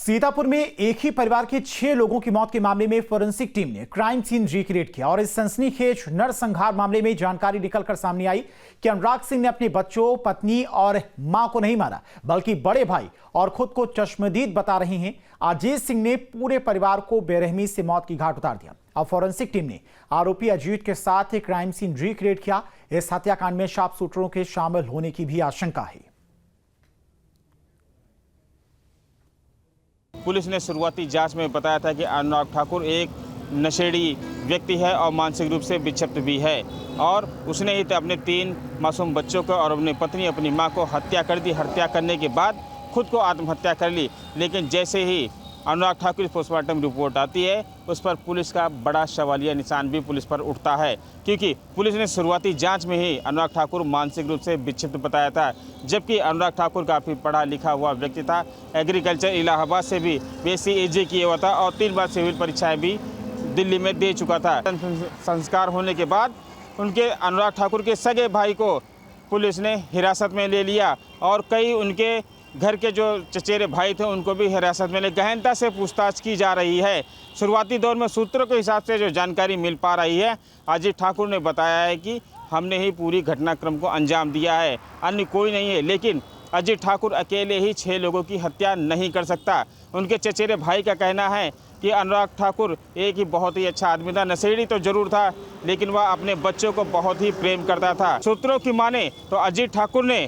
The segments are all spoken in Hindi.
सीतापुर में एक ही परिवार के 6 लोगों की मौत के मामले में फोरेंसिक टीम ने क्राइम सीन रिक्रिएट किया और इस सनसनीखेज नरसंहार मामले में जानकारी निकलकर सामने आई कि अनुराग सिंह ने अपने बच्चों, पत्नी और मां को नहीं मारा, बल्कि बड़े भाई और खुद को चश्मदीद बता रहे हैं अजीत सिंह ने पूरे परिवार को बेरहमी से मौत की घाट उतार दिया। अब फोरेंसिक टीम ने आरोपी अजीत के साथ क्राइम सीन रिक्रिएट किया। इस हत्याकांड में शार्प शूटरों के शामिल होने की भी आशंका है। पुलिस ने शुरुआती जांच में बताया था कि अनुराग ठाकुर एक नशेड़ी व्यक्ति है और मानसिक रूप से विक्षिप्त भी है और उसने ही अपने 3 मासूम बच्चों को और अपनी पत्नी, अपनी मां को हत्या कर दी। हत्या करने के बाद खुद को आत्महत्या कर ली। लेकिन जैसे ही अनुराग ठाकुर की पोस्टमार्टम रिपोर्ट आती है, उस पर पुलिस का बड़ा सवालिया निशान भी पुलिस पर उठता है, क्योंकि पुलिस ने शुरुआती जांच में ही अनुराग ठाकुर मानसिक रूप से विक्षिप्त बताया था। जबकि अनुराग ठाकुर काफ़ी पढ़ा लिखा हुआ व्यक्ति था, एग्रीकल्चर इलाहाबाद से भी BSc AJ किया हुआ था और 3 बार सिविल परीक्षाएं भी दिल्ली में दे चुका था। संस्कार होने के बाद उनके अनुराग ठाकुर के सगे भाई को पुलिस ने हिरासत में ले लिया और कई उनके घर के जो चचेरे भाई थे उनको भी हिरासत में ले गहनता से पूछताछ की जा रही है। शुरुआती दौर में सूत्रों के हिसाब से जो जानकारी मिल पा रही है, अजीत ठाकुर ने बताया है कि हमने ही पूरी घटनाक्रम को अंजाम दिया है, अन्य कोई नहीं है। लेकिन अजीत ठाकुर अकेले ही 6 लोगों की हत्या नहीं कर सकता। उनके चचेरे भाई का कहना है कि अनुराग ठाकुर एक ही बहुत ही अच्छा आदमी था, नशेड़ी तो जरूर था, लेकिन वह अपने बच्चों को बहुत ही प्रेम करता था। सूत्रों की माने तो अजीत ठाकुर ने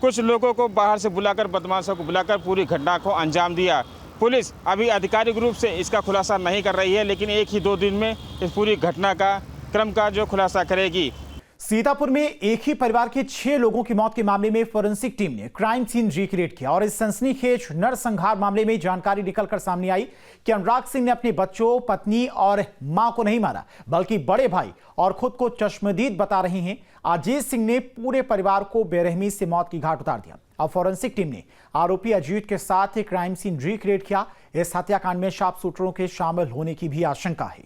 कुछ लोगों को बाहर से बुलाकर, बदमाशों को बुलाकर पूरी घटना को अंजाम दिया। पुलिस अभी आधिकारिक रूप से इसका खुलासा नहीं कर रही है, लेकिन 1 ही 2 दिन में इस पूरी घटना का क्रम का जो खुलासा करेगी। सीतापुर में एक ही परिवार के 6 लोगों की मौत के मामले में फोरेंसिक टीम ने क्राइम सीन रिक्रिएट किया और इस सनसनीखेज नरसंहार मामले में जानकारी निकलकर सामने आई कि अनुराग सिंह ने अपने बच्चों, पत्नी और मां को नहीं मारा, बल्कि बड़े भाई और खुद को चश्मदीद बता रहे हैं अजीत सिंह ने पूरे परिवार को बेरहमी से मौत की घाट उतार दिया। अब फोरेंसिक टीम ने आरोपी अजीत के साथ क्राइम सीन रिक्रिएट किया। इस हत्याकांड में शार्प शूटरों के शामिल होने की भी आशंका है।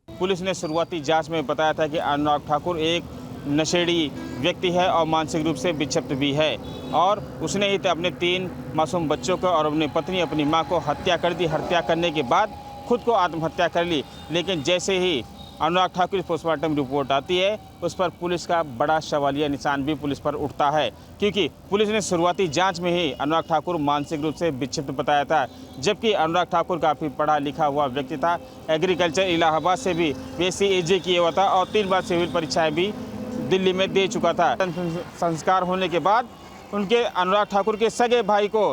पुलिस ने शुरुआती जांच में बताया था कि अनुराग ठाकुर एक नशेड़ी व्यक्ति है और मानसिक रूप से विक्षिप्त भी है और उसने ही अपने 3 मासूम बच्चों को और अपनी पत्नी, अपनी मां को हत्या कर दी। हत्या करने के बाद खुद को आत्महत्या कर ली। लेकिन जैसे ही अनुराग ठाकुर की पोस्टमार्टम रिपोर्ट आती है, उस पर पुलिस का बड़ा सवालिया निशान भी पुलिस पर उठता है, क्योंकि पुलिस ने शुरुआती जांच में ही अनुराग ठाकुर मानसिक रूप से विक्षिप्त बताया था। जबकि अनुराग ठाकुर काफ़ी पढ़ा लिखा हुआ व्यक्ति था, एग्रीकल्चर इलाहाबाद से भी BSc AJ किया हुआ था और 3 बार सिविल परीक्षाएं भी दिल्ली में दे चुका था। संस्कार होने के बाद उनके अनुराग ठाकुर के सगे भाई को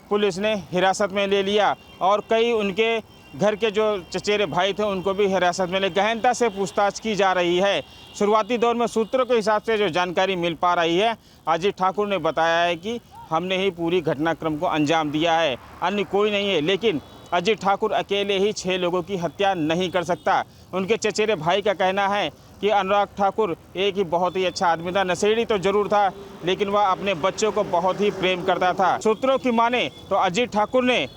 पुलिस ने हिरासत में ले लिया और कई उनके घर के जो चचेरे भाई थे उनको भी हिरासत में ले गहनता से पूछताछ की जा रही है। शुरुआती दौर में सूत्रों के हिसाब से जो जानकारी मिल पा रही है, अजीत ठाकुर ने बताया है कि हमने ही पूरी घटनाक्रम को अंजाम दिया है, अन्य कोई नहीं है। लेकिन अजीत ठाकुर अकेले ही 6 लोगों की हत्या नहीं कर सकता। उनके चचेरे भाई का कहना है कि अनुराग ठाकुर एक ही बहुत ही अच्छा आदमी था, नशेड़ी तो जरूर था, लेकिन वह अपने बच्चों को बहुत ही प्रेम करता था। सूत्रों की माने तो अजीत ठाकुर ने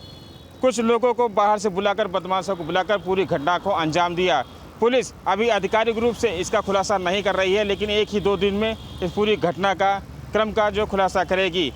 कुछ लोगों को बाहर से बुलाकर, बदमाशों को बुलाकर पूरी घटना को अंजाम दिया। पुलिस अभी आधिकारिक रूप से इसका खुलासा नहीं कर रही है, लेकिन 1 ही 2 दिन में इस पूरी घटना का क्रम का जो खुलासा करेगी।